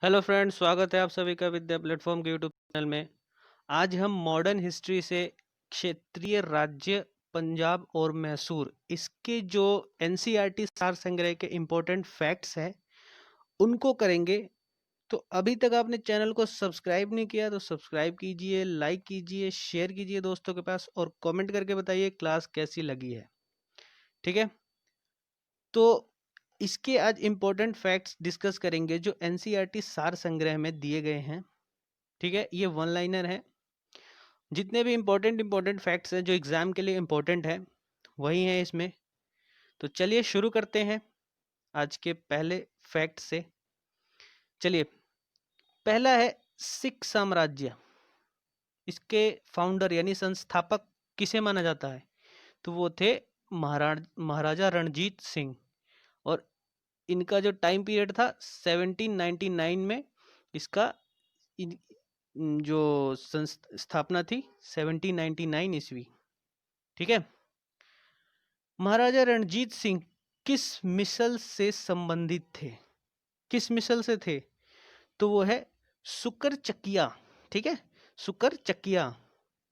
Hello friends, स्वागत है आप सभी का विद्या प्लेटफॉर्म के यूट्यूब चैनल में। आज हम मॉडर्न हिस्ट्री से क्षेत्रीय राज्य पंजाब और मैसूर इसके जो एनसीईआरटी सार संग्रह के इम्पोर्टेंट फैक्ट्स हैं उनको करेंगे। तो अभी तक आपने चैनल को सब्सक्राइब नहीं किया तो सब्सक्राइब कीजिए, लाइक कीजिए, शेयर कीजिए दोस्तों के पास और कमेंट करके बताइए क्लास कैसी लगी है। ठीक है, तो इसके आज इम्पोर्टेंट फैक्ट्स डिस्कस करेंगे जो एनसीईआरटी सार संग्रह में दिए गए हैं। ठीक है, ये वन लाइनर है। जितने भी इम्पोर्टेंट फैक्ट्स हैं जो एग्जाम के लिए इम्पोर्टेंट है वही हैं इसमें। तो चलिए शुरू करते हैं आज के पहले फैक्ट से। चलिए, पहला है सिख साम्राज्य। इसके फाउंडर यानी संस्थापक किसे माना जाता है? तो वो थे महाराजा रणजीत सिंह। और इनका जो टाइम पीरियड था 1799 में इसका जो स्थापना थी 1799 ईस्वी। ठीक है, महाराजा रणजीत सिंह किस मिसल से संबंधित थे? किस मिसल से थे? तो वो है सुकर चकिया। ठीक है, सुकर चकिया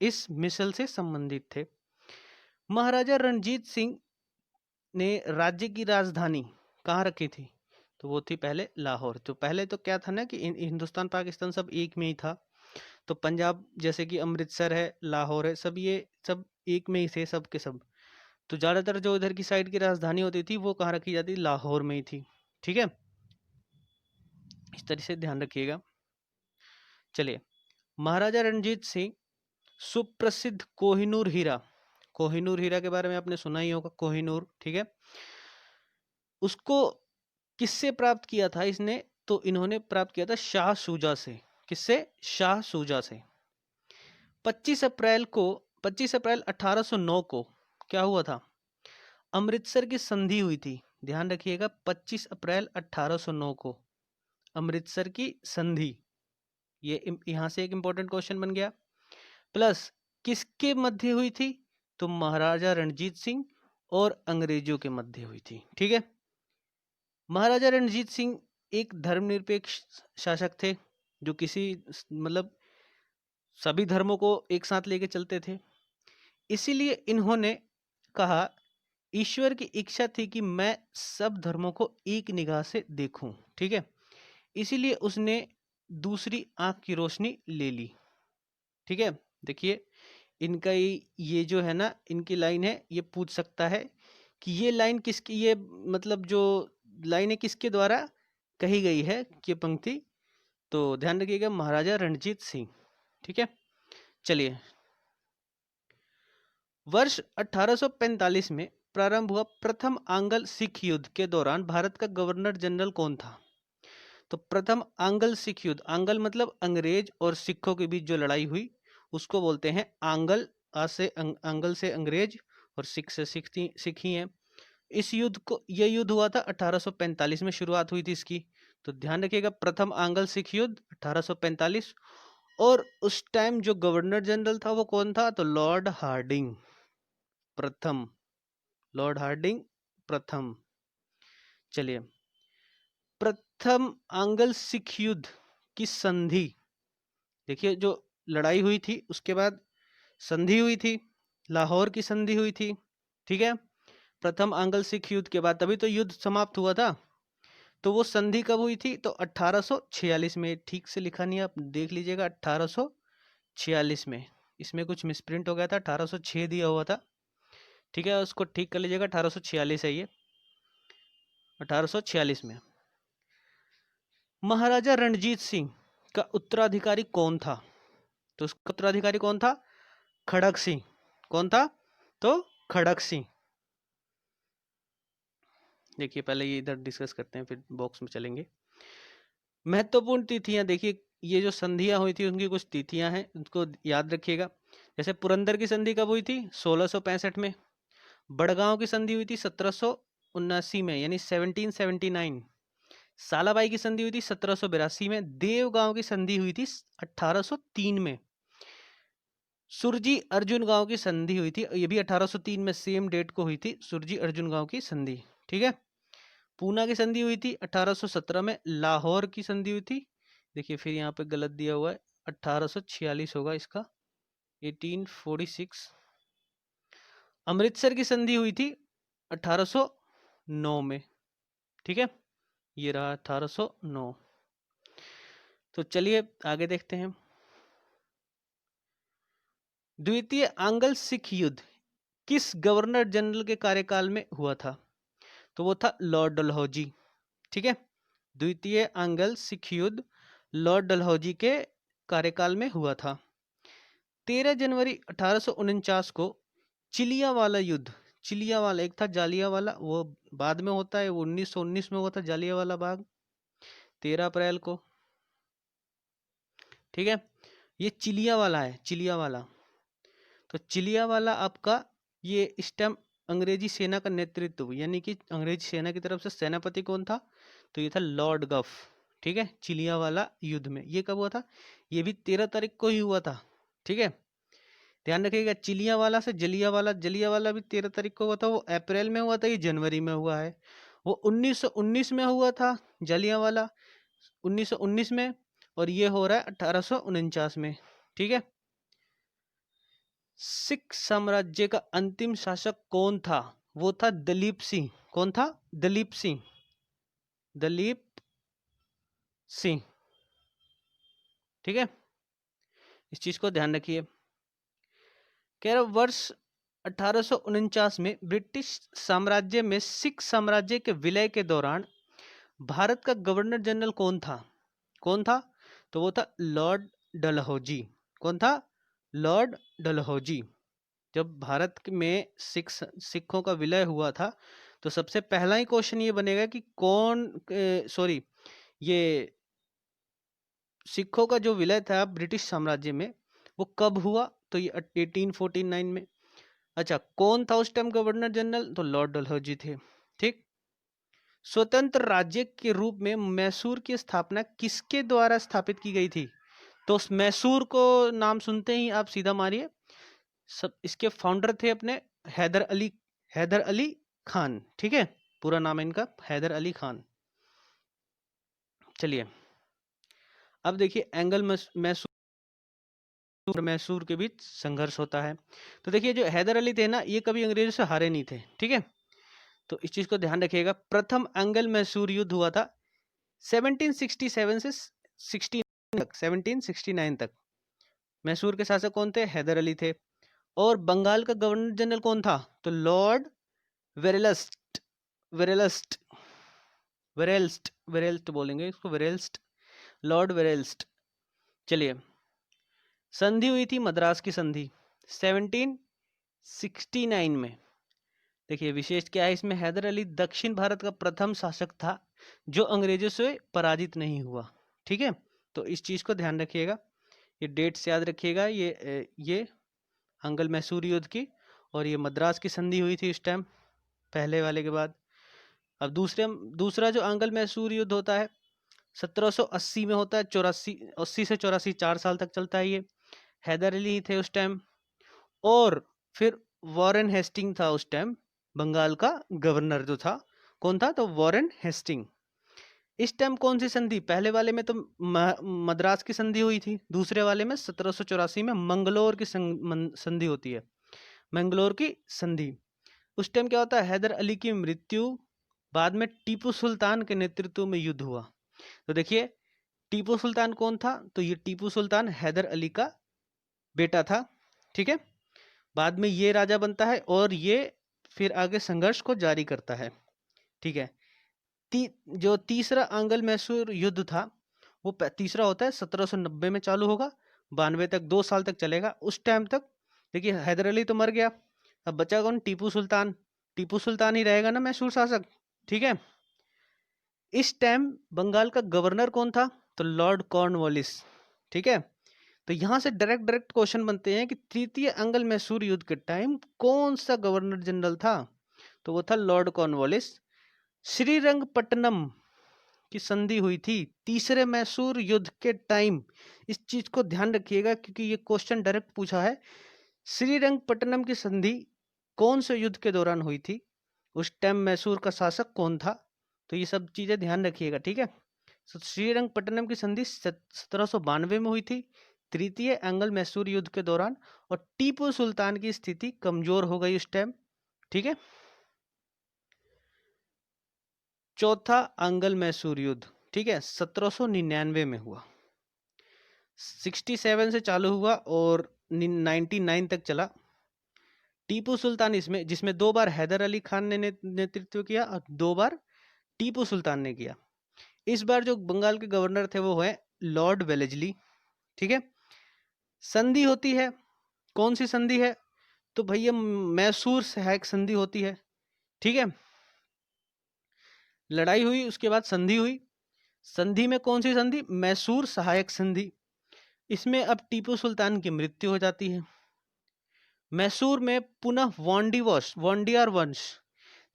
इस मिसल से संबंधित थे। महाराजा रणजीत सिंह ने राज्य की राजधानी कहाँ रखी थी? तो वो थी पहले लाहौर। तो पहले तो क्या था ना कि हिंदुस्तान पाकिस्तान सब एक में ही था। तो पंजाब जैसे कि अमृतसर है, लाहौर है, सब ये सब एक में ही थे सब के सब। तो ज़्यादातर जो इधर की साइड की राजधानी होती थी वो कहाँ रखी जाती? लाहौर में ही थी। ठीक है, इस तरह से ध्यान रखिएगा। चलिए, महाराजा रणजीत सिंह सुप्रसिद्ध कोहिनूर हीरा। कोहिनूर हीरा के बारे में आपने सुना ही होगा, कोहिनूर। ठीक है, उसको किससे प्राप्त किया था इसने? तो इन्होंने प्राप्त किया था शाह सूजा से। किससे? शाह सूजा से। 25 अप्रैल को 25 अप्रैल 1809 को क्या हुआ था? अमृतसर की संधि हुई थी। ध्यान रखिएगा, 25 अप्रैल 1809 को अमृतसर की संधि। ये यहां से एक इंपॉर्टेंट क्वेश्चन बन गया। प्लस किसके मध्य हुई थी? तो महाराजा रणजीत सिंह और अंग्रेजों के मध्य हुई थी। ठीक है, महाराजा रणजीत सिंह एक धर्मनिरपेक्ष शासक थे जो किसी मतलब सभी धर्मों को एक साथ लेके चलते थे। इसीलिए इन्होंने कहा, ईश्वर की इच्छा थी कि मैं सब धर्मों को एक निगाह से देखूं। ठीक है, इसीलिए उसने दूसरी आंख की रोशनी ले ली। ठीक है, देखिए इनका ये जो है ना, इनकी लाइन है, ये पूछ सकता है कि ये लाइन किसकी, ये मतलब जो लाइन है किसके द्वारा कही गई है ये पंक्ति? तो ध्यान रखिएगा, महाराजा रणजीत सिंह। ठीक है, चलिए, वर्ष 1845 में प्रारंभ हुआ प्रथम आंग्ल सिख युद्ध के दौरान भारत का गवर्नर जनरल कौन था? तो प्रथम आंग्ल सिख युद्ध, आंग्ल मतलब अंग्रेज और सिखों के बीच जो लड़ाई हुई उसको बोलते हैं आंग्ल। आंग्ल से अंग्रेज और सिख से सिख ही है। इस युद्ध को, यह युद्ध हुआ था 1845 में, शुरुआत हुई थी इसकी। तो ध्यान रखिएगा, प्रथम आंग्ल सिख युद्ध 1845। और उस टाइम जो गवर्नर जनरल था वो कौन था? तो लॉर्ड हार्डिंग प्रथम। लॉर्ड हार्डिंग प्रथम। चलिए, प्रथम आंग्ल सिख युद्ध की संधि, देखिए जो लड़ाई हुई थी उसके बाद संधि हुई थी, लाहौर की संधि हुई थी। ठीक है, प्रथम आंग्ल सिख युद्ध के बाद तभी तो युद्ध समाप्त हुआ था। तो वो संधि कब हुई थी? तो 1846 में। ठीक से लिखा नहीं, आप देख लीजिएगा, 1846 में। इसमें कुछ मिसप्रिंट हो गया था, 1806 दिया हुआ था। ठीक है, उसको ठीक कर लीजिएगा, 1846 है ये, 1846 में। महाराजा रणजीत सिंह का उत्तराधिकारी कौन था? तो उसका उत्तराधिकारी कौन था? खड़क सिंह। कौन था? तो खड़क सिंह। देखिए, पहले ये इधर डिस्कस करते हैं फिर बॉक्स में चलेंगे। महत्वपूर्ण तिथियां देखिए, ये जो संधियां हुई थी उनकी कुछ तिथियां हैं, उनको याद रखिएगा। जैसे पुरंदर की संधि कब हुई थी? 1665 में। बड़गांव की संधि हुई थी 1779 में, यानी 1779। सालाबाई की संधि हुई थी 1782 में। देवगांव की संधि हुई थी 1803 में। सुरजी अर्जुन गांव की संधि हुई थी, ये भी 1803 में, सेम डेट को हुई थी सुरजी अर्जुन गांव की संधि। ठीक है, पूना की संधि हुई थी 1817 में। लाहौर की संधि हुई थी देखिए फिर यहाँ पे गलत दिया हुआ है, 1846 होगा इसका, 1846। अमृतसर की संधि हुई थी 1809 में, ठीक है, ये रहा 1809। तो चलिए आगे देखते हैं। द्वितीय आंग्ल सिख युद्ध किस गवर्नर जनरल के कार्यकाल में हुआ था? तो वो था लॉर्ड डलहौजी, ठीक है। द्वितीय आंग्ल सिख युद्ध लॉर्ड डलहौजी के कार्यकाल में हुआ था। 13 जनवरी 1849 को चिलियावाला युद्ध, चिलियावाला एक था जालियावाला, वो बाद में होता है, वो 1919 में हुआ था जालियावाला बाग, 13 अप्रैल को, ठीक है। ये चिलियावाला है, चिलियावाला। तो चिलियावाला आपका ये इस टाइम अंग्रेजी सेना का नेतृत्व, यानी कि अंग्रेजी सेना की तरफ से सेनापति कौन था? तो ये था लॉर्ड गफ, ठीक है। चिलियावाला युद्ध में ये कब हुआ था? ये भी 13 तारीख को ही हुआ था, ठीक है। ध्यान रखिएगा, चिलियावाला से जलियावाला, जलियावाला भी 13 तारीख को हुआ था, वो अप्रैल में हुआ था, ये जनवरी में हुआ है। वो 1919 में हुआ था जलियावाला, 1919 में, और ये हो रहा है 1849 में, ठीक है। सिख साम्राज्य का अंतिम शासक कौन था? वो था दलीप सिंह। कौन था? दलीप सिंह, दलीप सिंह, ठीक है। इस चीज को ध्यान रखिए। कह रहा वर्ष 1849 में ब्रिटिश साम्राज्य में सिख साम्राज्य के विलय के दौरान भारत का गवर्नर जनरल कौन था? कौन था? तो वो था लॉर्ड डलहौजी। कौन था? लॉर्ड डलहौजी। जब भारत में सिखों का विलय हुआ था, तो सबसे पहला ही क्वेश्चन ये बनेगा कि ये सिखों का जो विलय था ब्रिटिश साम्राज्य में, वो कब हुआ? तो ये 1849 में। अच्छा, कौन था उस टाइम गवर्नर जनरल? तो लॉर्ड डलहौजी थे, ठीक। स्वतंत्र राज्य के रूप में मैसूर की स्थापना किसके द्वारा स्थापित की गई थी? तो मैसूर को नाम सुनते ही आप सीधा मारिए, सब इसके फाउंडर थे अपने हैदर अली, हैदर अली खान, ठीक है। पूरा नाम है इनका हैदर अली खान। चलिए अब देखिए एंगल मैसूर के बीच संघर्ष होता है। तो देखिए जो हैदर अली थे ना, ये कभी अंग्रेजों से हारे नहीं थे, ठीक है। तो इस चीज को ध्यान रखिएगा। प्रथम एंगल मैसूर युद्ध हुआ था 1767 से 1769 तक। मैसूर के शासक कौन थे? हैदर अली थे। और बंगाल का गवर्नर जनरल कौन था? तो लॉर्ड वेरेलस्ट, वेरेलस्ट, वेरेल्स्ट, वेरेल्स्ट बोलेंगे इसको, वेरेल्स्ट, लॉर्ड वेरेल्स्ट। चलिए, संधि हुई थी मद्रास की संधि 1769 में। देखिए विशेष क्या है इसमें, हैदर अली दक्षिण भारत का प्रथम शासक था जो अंग्रेजों से पराजित नहीं हुआ, ठीक है। तो इस चीज को ध्यान रखिएगा, ये डेट्स याद रखिएगा, ये अंगल मैसूर युद्ध की, और ये मद्रास की संधि हुई थी इस टाइम पहले वाले के बाद। अब दूसरा जो अंगल मैसूर युद्ध होता है 1780 में होता है, 80 से 84, 4 साल तक चलता है ये। हैदर अली थे उस टाइम, और फिर वॉरेन हेस्टिंग था उस टाइम बंगाल का गवर्नर जो था। कौन था? तो वॉरेन हेस्टिंग। इस टाइम कौन सी संधि? पहले वाले में तो मद्रास की संधि हुई थी, दूसरे वाले में 1784 में मंगलोर की संधि होती है, मंगलोर की संधि। उस टाइम क्या होता है, हैदर अली की मृत्यु, बाद में टीपू सुल्तान के नेतृत्व में युद्ध हुआ। तो देखिए टीपू सुल्तान कौन था? तो ये टीपू सुल्तान हैदर अली का बेटा था, ठीक है। बाद में ये राजा बनता है और ये फिर आगे संघर्ष को जारी करता है, ठीक है। जो तीसरा आंगल मैसूर युद्ध था, वो तीसरा होता है 1790 में चालू होगा, 92 तक, 2 साल तक चलेगा। उस टाइम तक देखिए हैदर अली तो मर गया, अब बचा कौन? टीपू सुल्तान। टीपू सुल्तान ही रहेगा ना मैसूर शासक, ठीक है। इस टाइम बंगाल का गवर्नर कौन था? तो लॉर्ड कॉर्नवालिस, ठीक है। तो यहां से डायरेक्ट क्वेश्चन बनते हैं कि तृतीय अंगल मैसूर युद्ध के टाइम कौन सा गवर्नर जनरल था? तो वो था लॉर्ड कॉर्नवालिस। श्रीरंगपट्टनम की संधि हुई थी तीसरे मैसूर युद्ध के टाइम। इस चीज को ध्यान रखिएगा क्योंकि ये क्वेश्चन डायरेक्ट पूछा है। श्रीरंगपट्टनम की संधि कौन से युद्ध के दौरान हुई थी? उस टाइम मैसूर का शासक कौन था? तो ये सब चीजें ध्यान रखिएगा, ठीक है। श्रीरंगपट्टनम की संधि 1792 में हुई थी, तृतीय एंग्लो मैसूर युद्ध के दौरान, और टीपू सुल्तान की स्थिति कमजोर हो गई उस टाइम। ठीक है। चौथा एंग्लो मैसूर युद्ध, ठीक है, 1799 में हुआ। 67 से चालू हुआ और 99 तक चला। टीपू सुल्तान इसमें, जिसमें 2 बार हैदर अली खान ने नेतृत्व किया और 2 बार टीपू सुल्तान ने किया। इस बार जो बंगाल के गवर्नर थे वो है लॉर्ड वेलेस्ली। ठीक है। संधि होती है, कौन सी संधि है? तो भैया मैसूर सहायक संधि होती है। ठीक है। लड़ाई हुई, उसके बाद संधि हुई। संधि में कौन सी संधि? मैसूर सहायक संधि। इसमें अब टीपू सुल्तान की मृत्यु हो जाती है। मैसूर में पुनः वांडियार वंश,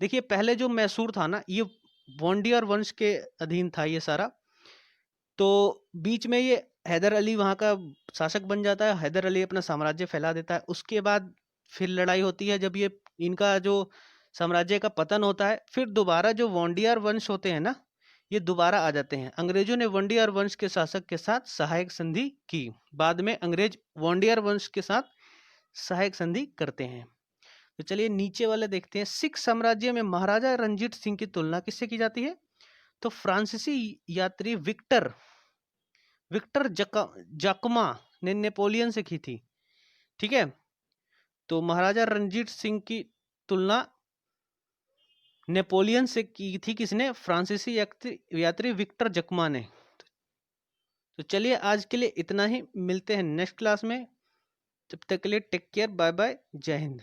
देखिए पहले जो मैसूर था ना, ये वांडियार वंश के अधीन था ये सारा। तो बीच में ये हैदर अली वहाँ का शासक बन जाता है, हैदर अली अपना साम्राज्य फैला देता है। उसके बाद फिर लड़ाई होती है, जब ये इनका जो साम्राज्य का पतन होता है, फिर दोबारा जो वांडियार वंश होते हैं ना, ये दोबारा आ जाते हैं। अंग्रेजों ने वांडियार वंश के शासक के साथ सहायक संधि की। बाद में अंग्रेज वांडियार वंश के साथ सहायक संधि करते हैं। तो चलिए नीचे वाले देखते हैं। सिख साम्राज्य में महाराजा रणजीत सिंह की तुलना किससे की जाती है? तो फ्रांसीसी यात्री विक्टर जाकमा ने नेपोलियन से की थी। ठीक है। तो महाराजा रणजीत सिंह की तुलना नेपोलियन से की थी किसने? फ्रांसीसी यात्री विक्टर जकमा ने। तो चलिए आज के लिए इतना ही, मिलते हैं नेक्स्ट क्लास में। तब तक के लिए टेक केयर, बाय बाय, जय हिंद।